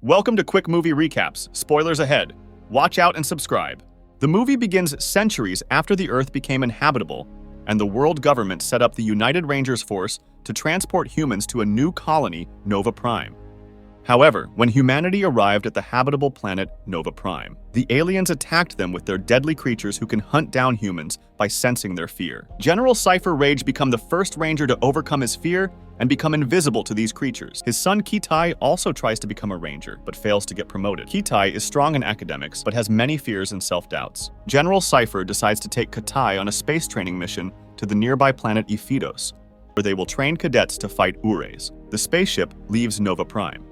Welcome to Quick Movie Recaps. Spoilers ahead. Watch out and subscribe. The movie begins centuries after the Earth became inhabitable, and the world government set up the United Rangers Force to transport humans to a new colony, Nova Prime. However, when humanity arrived at the habitable planet Nova Prime, the aliens attacked them with their deadly creatures who can hunt down humans by sensing their fear. General Cypher Rage became the first ranger to overcome his fear and become invisible to these creatures. His son Kitai also tries to become a ranger, but fails to get promoted. Kitai is strong in academics, but has many fears and self-doubts. General Cypher decides to take Kitai on a space training mission to the nearby planet Ephidos, where they will train cadets to fight Ures. The spaceship leaves Nova Prime.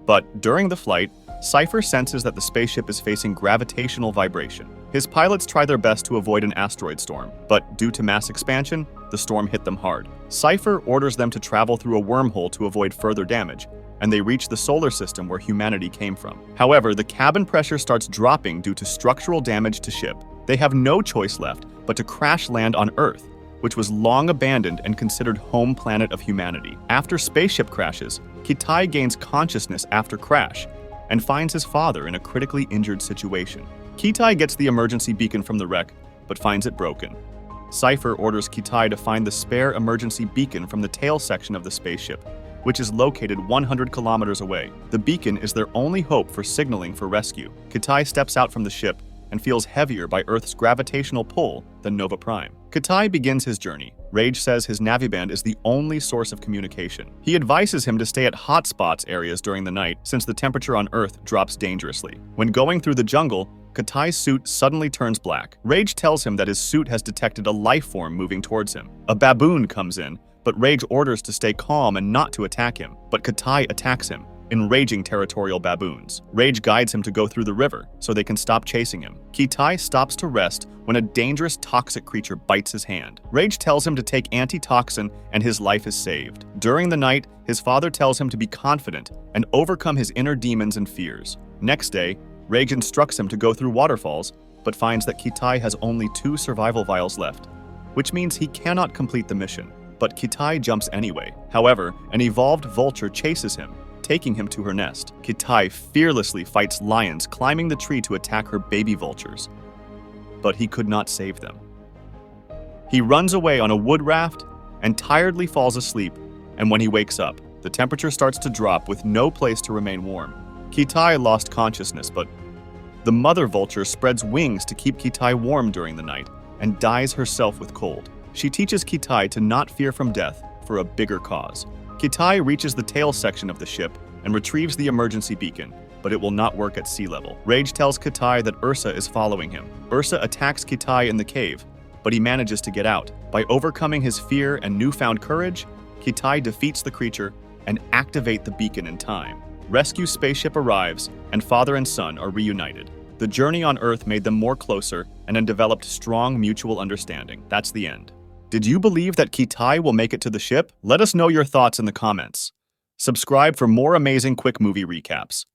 But during the flight, Cypher senses that the spaceship is facing gravitational vibration. His pilots try their best to avoid an asteroid storm, but due to mass expansion, the storm hit them hard. Cypher orders them to travel through a wormhole to avoid further damage, and they reach the solar system where humanity came from. However, the cabin pressure starts dropping due to structural damage to ship. They have no choice left but to crash land on Earth, which was long abandoned and considered home planet of humanity. After spaceship crashes, Kitai gains consciousness after crash and finds his father in a critically injured situation. Kitai gets the emergency beacon from the wreck, but finds it broken. Cypher orders Kitai to find the spare emergency beacon from the tail section of the spaceship, which is located 100 kilometers away. The beacon is their only hope for signaling for rescue. Kitai steps out from the ship and feels heavier by Earth's gravitational pull than Nova Prime. Kitai begins his journey. Rage says his naviband is the only source of communication. He advises him to stay at hotspots areas during the night since the temperature on Earth drops dangerously. When going through the jungle, Kitai's suit suddenly turns black. Rage tells him that his suit has detected a life form moving towards him. A baboon comes in, but Rage orders to stay calm and not to attack him. But Kitai attacks him, enraging territorial baboons. Rage guides him to go through the river so they can stop chasing him. Kitai stops to rest when a dangerous toxic creature bites his hand. Rage tells him to take antitoxin and his life is saved. During the night, his father tells him to be confident and overcome his inner demons and fears. Next day, Rage instructs him to go through waterfalls, but finds that Kitai has only 2 survival vials left, which means he cannot complete the mission. But Kitai jumps anyway. However, an evolved vulture chases him, taking him to her nest. Kitai fearlessly fights lions climbing the tree to attack her baby vultures, but he could not save them. He runs away on a wood raft and tiredly falls asleep, and when he wakes up, the temperature starts to drop with no place to remain warm. Kitai lost consciousness, but the mother vulture spreads wings to keep Kitai warm during the night and dies herself with cold. She teaches Kitai to not fear from death for a bigger cause. Kitai reaches the tail section of the ship and retrieves the emergency beacon, but it will not work at sea level. Rage tells Kitai that Ursa is following him. Ursa attacks Kitai in the cave, but he manages to get out. By overcoming his fear and newfound courage, Kitai defeats the creature and activate the beacon in time. Rescue spaceship arrives, and father and son are reunited. The journey on Earth made them more closer and developed strong mutual understanding. That's the end. Did you believe that Kitai will make it to the ship? Let us know your thoughts in the comments. Subscribe for more amazing quick movie recaps.